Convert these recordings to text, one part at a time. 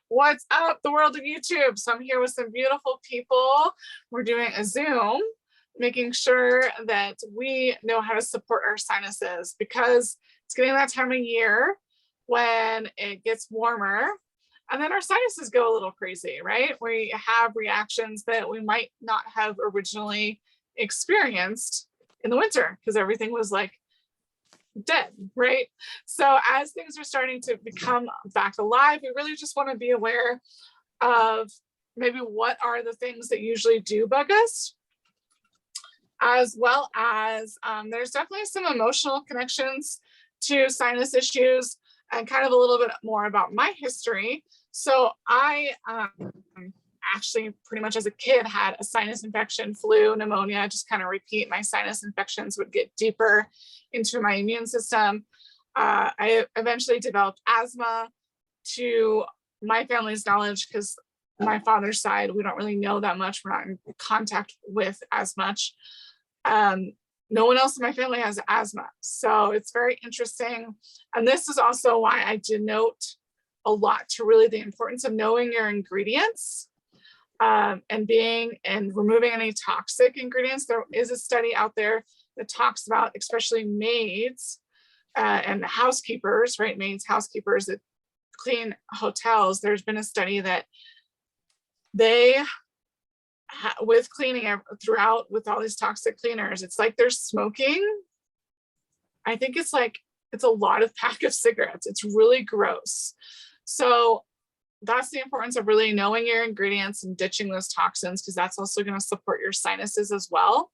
What's up, the world of YouTube? So I'm here with some beautiful people. We're doing a Zoom, making sure that we know how to support our sinuses because it's getting that time of year when it gets warmer and then our sinuses go a little crazy, right? We have reactions that we might not have originally experienced in the winter because everything was like dead, right? So as things are starting to become back alive, we really just want to be aware of maybe what are the things that usually do bug us, as well as there's definitely some emotional connections to sinus issues and kind of a little bit more about my history. So I actually pretty much as a kid had a sinus infection, flu, pneumonia, just kind of repeat. My sinus infections would get deeper into my immune system. I eventually developed asthma. To my family's knowledge, because my father's side, we don't really know that much. We're not in contact with as much. No one else in my family has asthma. So it's very interesting. And this is also why I denote a lot to really the importance of knowing your ingredients and removing any toxic ingredients. There is a study out there that talks about, especially maids and housekeepers, right? Maids, housekeepers that clean hotels. There's been a study that they, with cleaning throughout with all these toxic cleaners, it's like they're smoking. I think it's a lot of pack of cigarettes. It's really gross. So that's the importance of really knowing your ingredients and ditching those toxins, because that's also going to support your sinuses as well.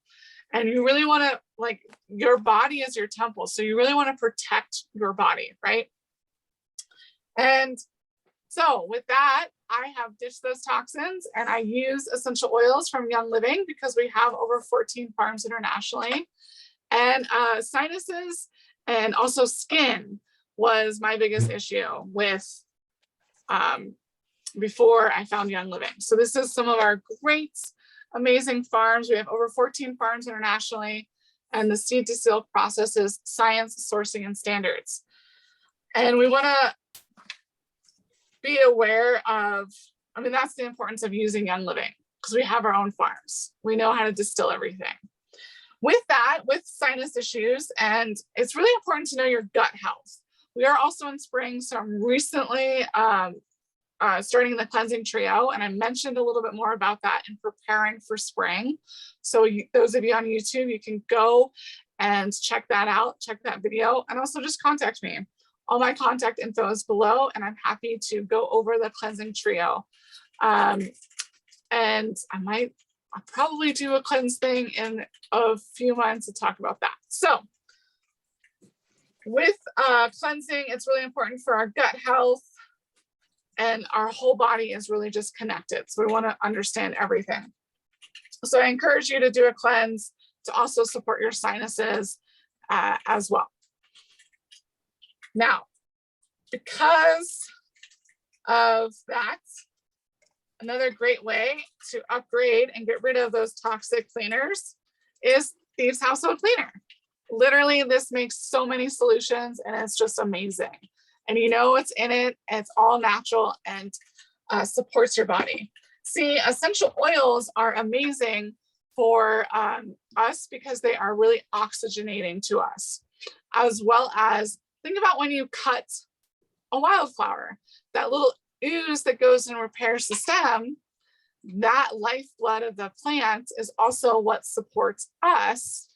And you really want to, like, your body is your temple. So you really want to protect your body, right? And so with that, I have ditched those toxins and I use essential oils from Young Living because we have over 14 farms internationally. And sinuses and also skin was my biggest issue with before I found Young Living. So this is some of our great, amazing farms. We have over 14 farms internationally, and the seed to silk process is science, sourcing, and standards. And we want to be aware of, that's the importance of using Young Living because we have our own farms. We know how to distill everything. With that, with sinus issues, and it's really important to know your gut health. We are also in spring, so I'm recently starting the cleansing trio, and I mentioned a little bit more about that in preparing for spring. So those of you on YouTube, you can go and check that out, check that video, and also just contact me. All my contact info is below, and I'm happy to go over the cleansing trio. And I'll probably do a cleanse thing in a few months to talk about that. So with cleansing, it's really important for our gut health, and our whole body is really just connected. So we want to understand everything. So I encourage you to do a cleanse to also support your sinuses as well. Now, because of that, another great way to upgrade and get rid of those toxic cleaners is Thieves Household Cleaner. Literally, this makes so many solutions and it's just amazing. And you know what's in it, and it's all natural and supports your body. See, essential oils are amazing for us because they are really oxygenating to us, as well as think about when you cut a wildflower, that little ooze that goes and repairs the stem, that lifeblood of the plant is also what supports us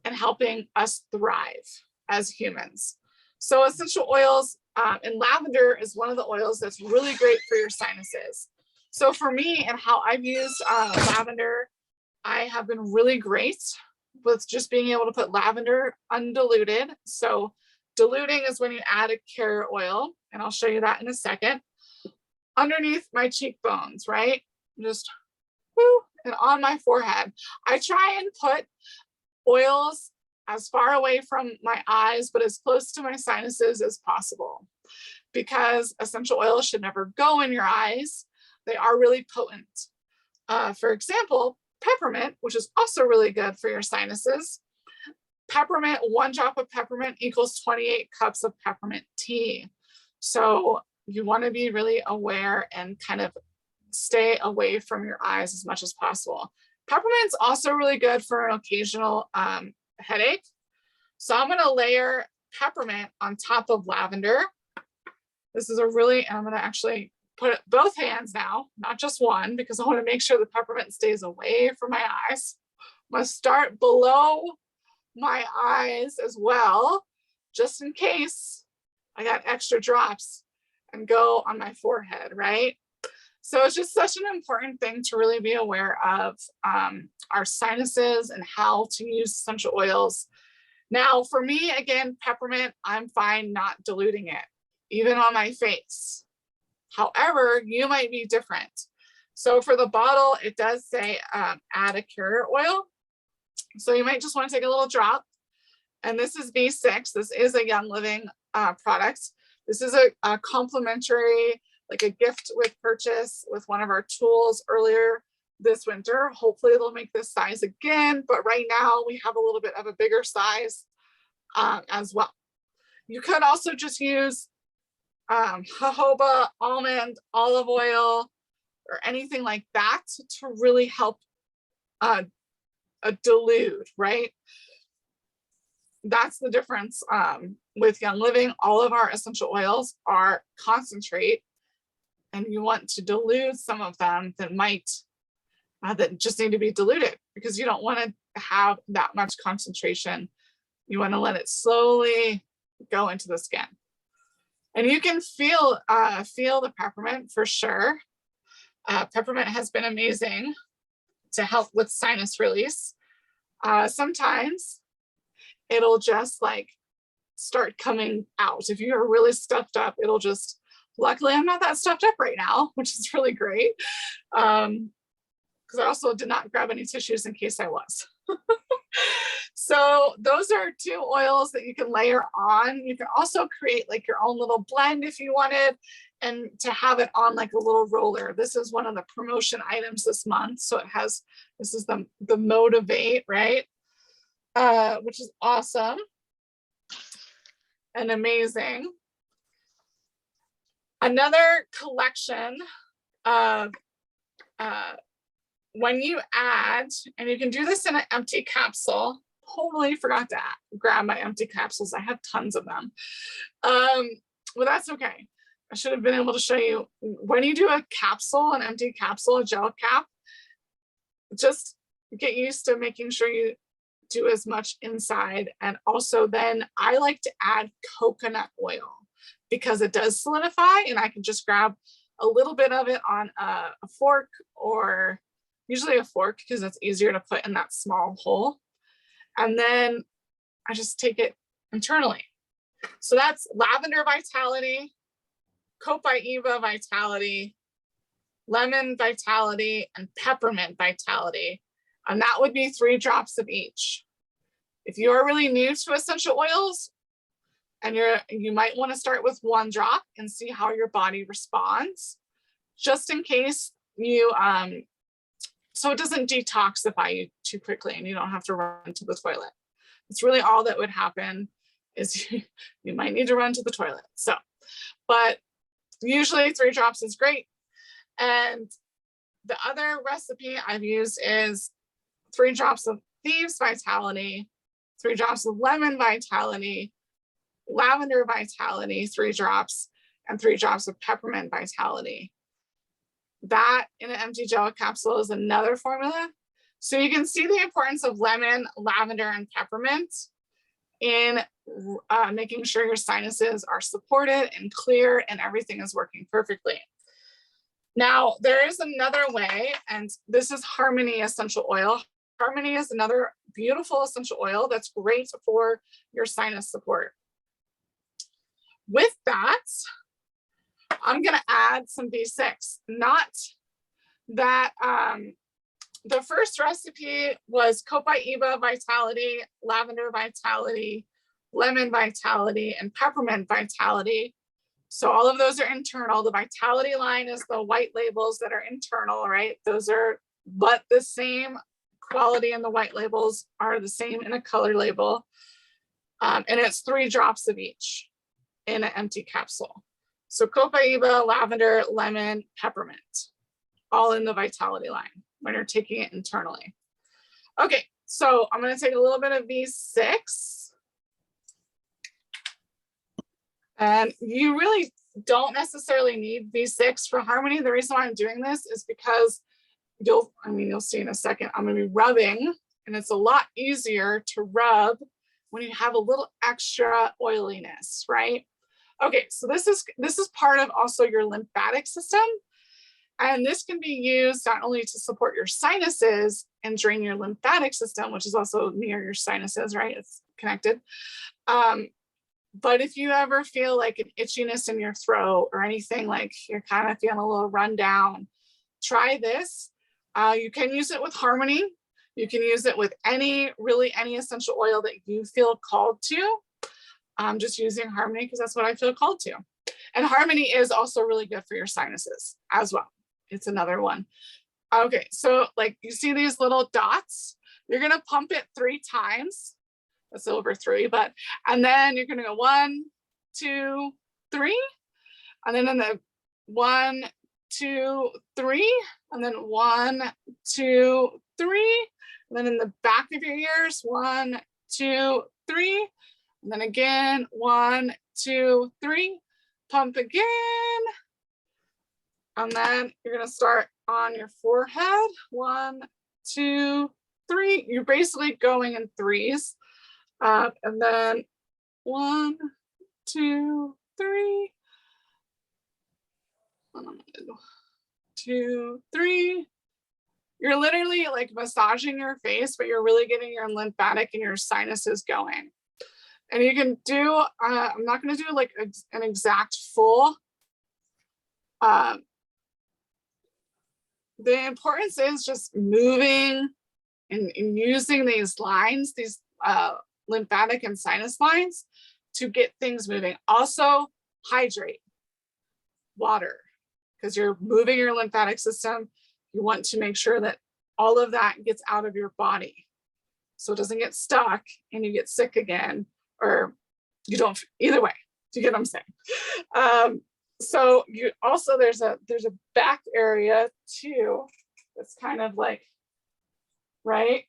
and helping us thrive as humans. So essential oils, and lavender is one of the oils that's really great for your sinuses. So for me and how I've used lavender, I have been really great with just being able to put lavender undiluted. So diluting is when you add a carrier oil, and I'll show you that in a second, underneath my cheekbones, right? Just whoo, and on my forehead. I try and put oils as far away from my eyes, but as close to my sinuses as possible, because essential oils should never go in your eyes. They are really potent. For example, peppermint, which is also really good for your sinuses. Peppermint, 1 drop of peppermint equals 28 cups of peppermint tea. So you want to be really aware and kind of stay away from your eyes as much as possible. Peppermint's also really good for an occasional headache. So I'm going to layer peppermint on top of lavender. This is I'm going to actually put both hands now, not just one, because I want to make sure the peppermint stays away from my eyes. I'm going to start below my eyes as well, just in case I got extra drops, and go on my forehead, right? So it's just such an important thing to really be aware of our sinuses and how to use essential oils. Now, for me, again, peppermint, I'm fine not diluting it, even on my face. However, you might be different. So for the bottle, it does say add a carrier oil. So you might just want to take a little drop. And this is B6. This is a Young Living product. This is a complimentary, like a gift with purchase with one of our tools earlier this winter. Hopefully it'll make this size again, but right now we have a little bit of a bigger size as well. You could also just use jojoba, almond, olive oil, or anything like that to really help dilute, right? That's the difference with Young Living. All of our essential oils are concentrate, and you want to dilute some of them that might that just need to be diluted, because you don't want to have that much concentration. You want to let it slowly go into the skin, and you can feel the peppermint for sure. Peppermint has been amazing to help with sinus release. Sometimes it'll just like start coming out. If you're really stuffed up, it'll just, luckily I'm not that stuffed up right now, which is really great. Because I also did not grab any tissues in case I was. So those are two oils that you can layer on. You can also create like your own little blend if you wanted, and to have it on like a little roller. This is one of the promotion items this month. So it has, this is the Motivate, right? Which is awesome and amazing. Another collection of when you add, and you can do this in an empty capsule. Totally forgot to grab my empty capsules. I have tons of them. Well, that's okay. I should have been able to show you when you do a capsule, an empty capsule, a gel cap, just get used to making sure you do as much inside. And also then I like to add coconut oil because it does solidify, and I can just grab a little bit of it on a fork, or usually a fork because it's easier to put in that small hole. And then I just take it internally. So that's Lavender Vitality, Copaiba Vitality, Lemon Vitality, and Peppermint Vitality. And that would be 3 drops of each. If you are really new to essential oils, and you might want to start with 1 drop and see how your body responds, just in case you so it doesn't detoxify you too quickly and you don't have to run to the toilet. It's really all that would happen is you might need to run to the toilet. So, but usually 3 drops is great. And the other recipe I've used is 3 drops of Thieves Vitality, 3 drops of Lemon Vitality, Lavender Vitality, 3 drops, and 3 drops of Peppermint Vitality. That in an empty gel capsule is another formula. So you can see the importance of lemon, lavender, and peppermint in making sure your sinuses are supported and clear and everything is working perfectly. Now, there is another way, and this is Harmony Essential Oil. Harmony is another beautiful essential oil that's great for your sinus support. With that, I'm going to add some B6. Not that the first recipe was Copaiba Vitality, Lavender Vitality, Lemon Vitality, and Peppermint Vitality. So all of those are internal. The Vitality line is the white labels that are internal, right? Those are, but the same quality, and the white labels are the same in a color label. And it's 3 drops of each in an empty capsule. So copaiba, lavender, lemon, peppermint, all in the vitality line when you're taking it internally. Okay, so I'm going to take a little bit of V6. And you really don't necessarily need V6 for harmony. The reason why I'm doing this is because you'll see in a second, I'm going to be rubbing, and it's a lot easier to rub when you have a little extra oiliness, right? Okay, so this is part of also your lymphatic system. And this can be used not only to support your sinuses and drain your lymphatic system, which is also near your sinuses, right? It's connected. But if you ever feel like an itchiness in your throat or anything, like you're kind of feeling a little run down, try this. You can use it with harmony. You can use it with any essential oil that you feel called to. I'm just using harmony because that's what I feel called to. And harmony is also really good for your sinuses as well. It's another one. Okay, so like you see these little dots, you're gonna pump it 3 times. That's over 3, and then you're gonna go 1, 2, 3, and then in the 1, 2, 3, and then 1, 2, 3, and then in the back of your ears, 1, 2, 3, and then again, 1, 2, 3, pump again, and then you're gonna start on your forehead, 1, 2, 3. You're basically going in 3s. And then 1, 2, 3, 2, 3. You're literally like massaging your face, but you're really getting your lymphatic and your sinuses going. And you can do, I'm not going to do like an exact full. The importance is just moving and using these lines, these lymphatic and sinus lines to get things moving. Also, hydrate, water, because you're moving your lymphatic system. You want to make sure that all of that gets out of your body so it doesn't get stuck and you get sick again, or you don't, either way. Do you get what I'm saying? So you also, there's a back area too that's kind of like, right?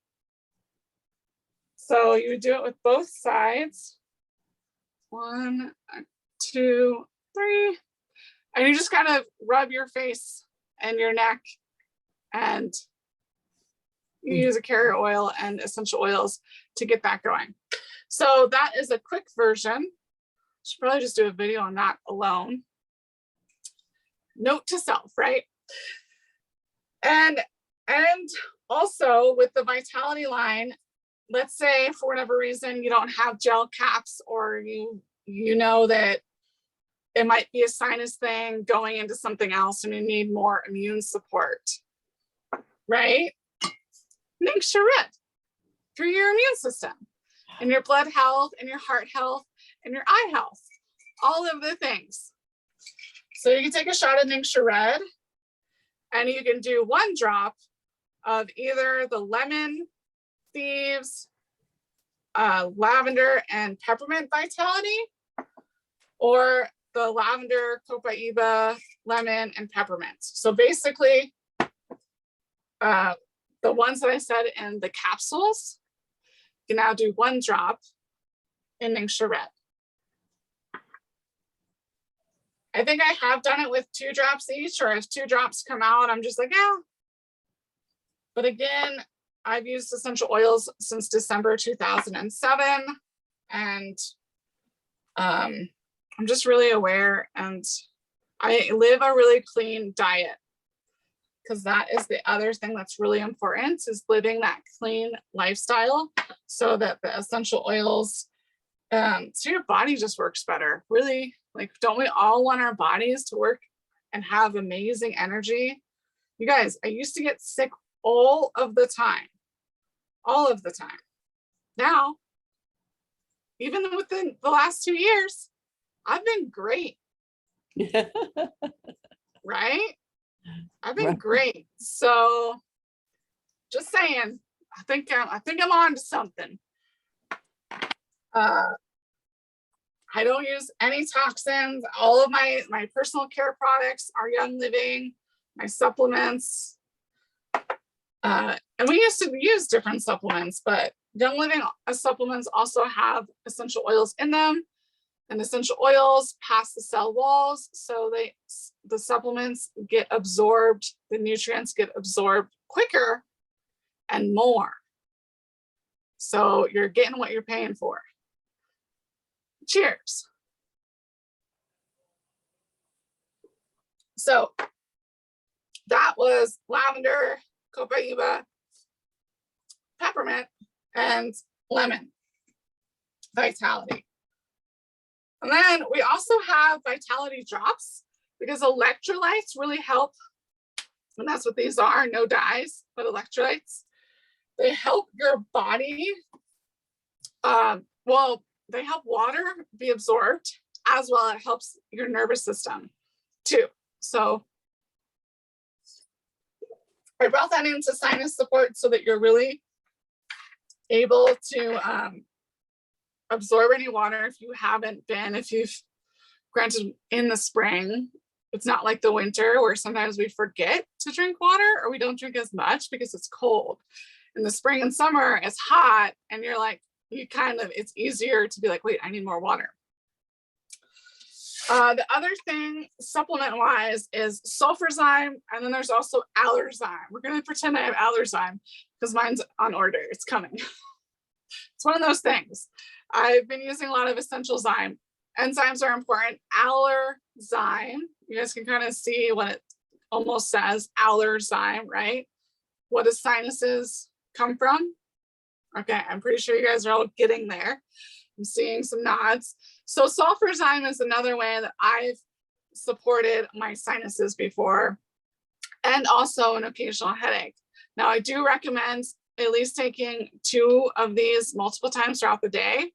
So you would do it with both sides. 1, 2, 3. And you just kind of rub your face and your neck, and you use a carrier oil and essential oils to get that going. So that is a quick version. Should probably just do a video on that alone. Note to self, right? And also with the vitality line, let's say for whatever reason you don't have gel caps, or you know that it might be a sinus thing going into something else and you need more immune support, right? Ningxia Red for your immune system and your blood health and your heart health and your eye health, all of the things. So you can take a shot of Ningxia Red, and you can do 1 drop of either the lemon, thieves, lavender, and peppermint vitality, or the lavender, copaiba, lemon, and peppermint. So basically, the ones that I said in the capsules, you can now do 1 drop in Ningxia Red. I think I have done it with 2 drops each, or if 2 drops come out, I'm just like, yeah. But again, I've used essential oils since December 2007, and I'm just really aware, and I live a really clean diet, because that is the other thing that's really important, is living that clean lifestyle so that the essential oils, so your body just works better. Really, like, don't we all want our bodies to work and have amazing energy? You guys, I used to get sick all of the time. Now, even within the last 2 years, I've been great. Right? I've been great. So just saying, I think I'm on to something. I don't use any toxins. All of my personal care products are Young Living, my supplements. And we used to use different supplements, but Young Living supplements also have essential oils in them, and essential oils pass the cell walls. So the supplements get absorbed, the nutrients get absorbed quicker and more. So you're getting what you're paying for. Cheers. So that was lavender, copaiba, peppermint, and lemon vitality. And then we also have vitality drops, because electrolytes really help. And that's what these are, no dyes, but electrolytes. They help your body, well, they help water be absorbed, as well as it helps your nervous system too. So I brought that into Sinus Support so that you're really able to absorb any water if you haven't been, if you've, granted, in the spring. It's not like the winter where sometimes we forget to drink water, or we don't drink as much because it's cold. In the spring and summer, it's hot, and you're like, it's easier to be like, wait, I need more water. The other thing, supplement-wise, is sulfurzyme, and then there's also allerzyme. We're going to pretend I have allerzyme because mine's on order. It's coming. It's one of those things. I've been using a lot of essential zyme. Enzymes are important. Allerzyme, you guys can kind of see what it almost says, allerzyme, right? What does sinuses come from? Okay, I'm pretty sure you guys are all getting there. I'm seeing some nods. So sulfurzyme is another way that I've supported my sinuses before, and also an occasional headache. Now, I do recommend at least taking 2 of these multiple times throughout the day.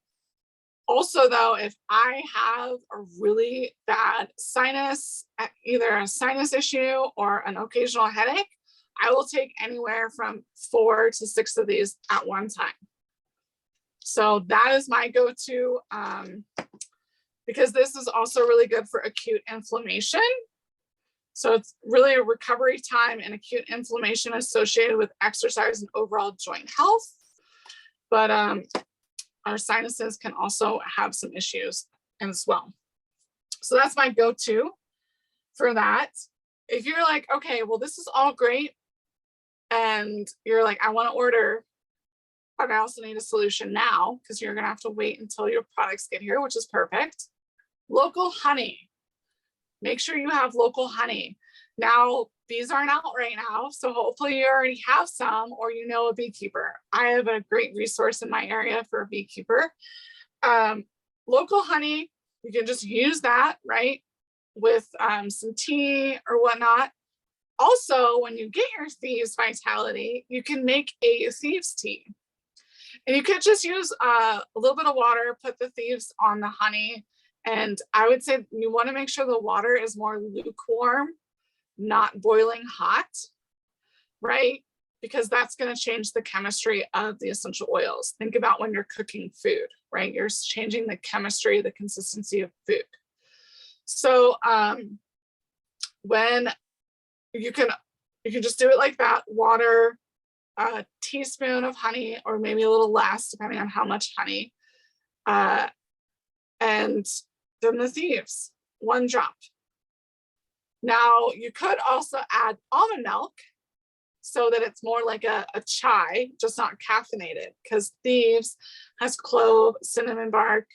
Also, though, if I have a really bad sinus, either a sinus issue or an occasional headache, I will take anywhere from 4 to 6 of these at one time. So that is my go-to, because this is also really good for acute inflammation. So it's really a recovery time and acute inflammation associated with exercise and overall joint health. But our sinuses can also have some issues as well. So that's my go-to for that. If you're like, okay, well, this is all great, and you're like, I want to order, but I also need a solution now, because you're going to have to wait until your products get here, which is perfect. Local honey. Make sure you have local honey. Now, bees aren't out right now, so hopefully you already have some, or you know a beekeeper. I have a great resource in my area for a beekeeper. Local honey, you can just use that, right, with some tea or whatnot. Also, when you get your thieves vitality, you can make a thieves tea. And you could just use a little bit of water, put the thieves on the honey. And I would say you want to make sure the water is more lukewarm, not boiling hot, right? Because that's going to change the chemistry of the essential oils. Think about when you're cooking food, right? You're changing the chemistry, the consistency of food. So when you can just do it like that, water, a teaspoon of honey, or maybe a little less, depending on how much honey, and then the thieves, 1 drop. Now, you could also add almond milk so that it's more like a chai, just not caffeinated, because thieves has clove, cinnamon bark,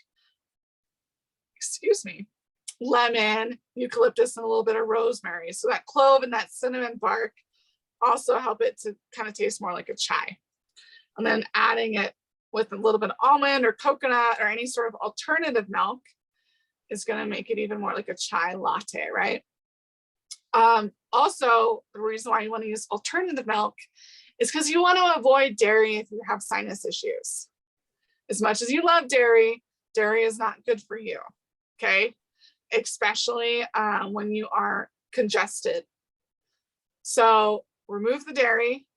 lemon, eucalyptus, and a little bit of rosemary. So that clove and that cinnamon bark also help it to kind of taste more like a chai. And then adding it with a little bit of almond or coconut or any sort of alternative milk is going to make it even more like a chai latte, right? Also, the reason why you want to use alternative milk is because you want to avoid dairy if you have sinus issues. As much as you love dairy, dairy is not good for you, okay? Especially when you are congested. So remove the dairy.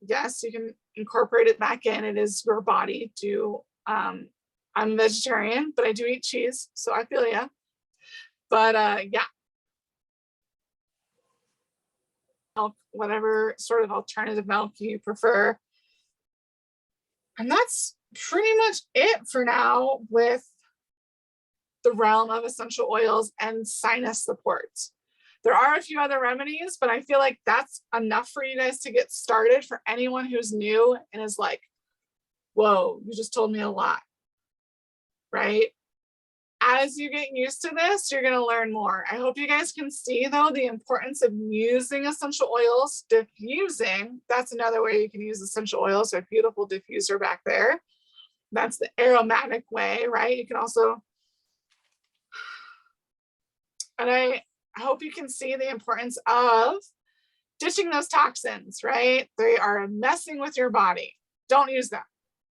Yes, you can incorporate it back in. It is your body to I'm a vegetarian, but I do eat cheese, so I feel ya. But yeah, milk, whatever sort of alternative milk you prefer. And that's pretty much it for now with the realm of essential oils and sinus support. There are a few other remedies, but I feel like that's enough for you guys to get started for anyone who's new and is like, whoa, you just told me a lot, right? As you get used to this, you're going to learn more. I hope you guys can see, though, the importance of using essential oils. Diffusing, that's another way you can use essential oils. A beautiful diffuser back there. That's the aromatic way, right? You can also, and I hope you can see the importance of ditching those toxins, right? They are messing with your body. Don't use them.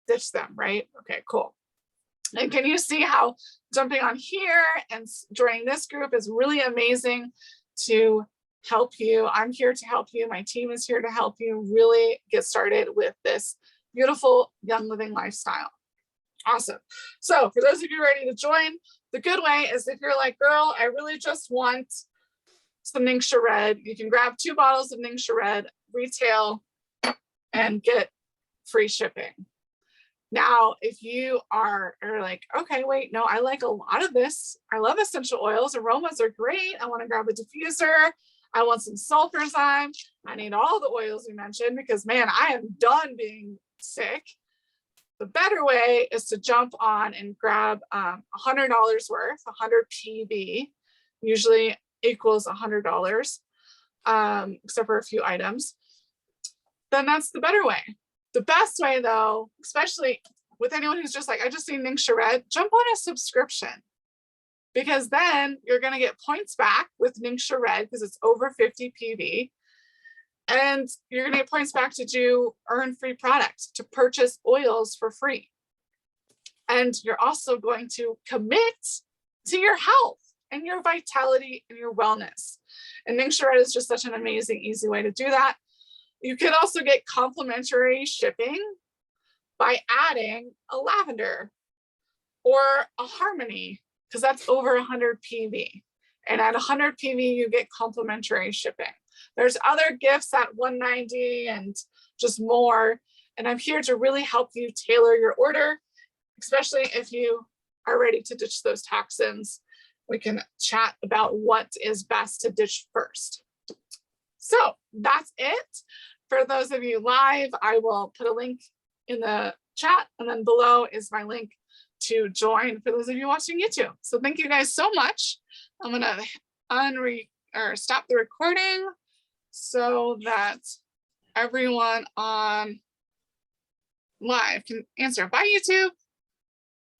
Ditch them, right? Okay, cool. And can you see how jumping on here and joining this group is really amazing to help you? I'm here to help you. My team is here to help you really get started with this beautiful young living lifestyle. Awesome. So for those of you ready to join, the good way is if you're like, girl, I really just want some Ningxia Red, you can grab 2 bottles of Ningxia Red retail and get free shipping. Now, if you are like, okay, wait, no, I like a lot of this. I love essential oils. Aromas are great. I want to grab a diffuser. I want some sulfurzyme. I need all the oils we mentioned because, man, I am done being sick. The better way is to jump on and grab $100 worth, 100 PV, usually equals $100, except for a few items. Then that's the better way. The best way, though, especially with anyone who's just like, I just need Ningxia Red, jump on a subscription, because then you're going to get points back with Ningxia Red because it's over 50 PV. And you're going to get points back to earn free products, to purchase oils for free. And you're also going to commit to your health and your vitality and your wellness. And Ningxia Red is just such an amazing, easy way to do that. You can also get complimentary shipping by adding a lavender or a harmony, because that's over 100 PV. And at 100 PV, you get complimentary shipping. There's other gifts at 190 and just more. And I'm here to really help you tailor your order, especially if you are ready to ditch those toxins. We can chat about what is best to ditch first. So that's it. For those of you live, I will put a link in the chat, and then below is my link to join for those of you watching YouTube. So thank you guys so much. I'm gonna stop the recording so that everyone on live can answer. Bye, YouTube.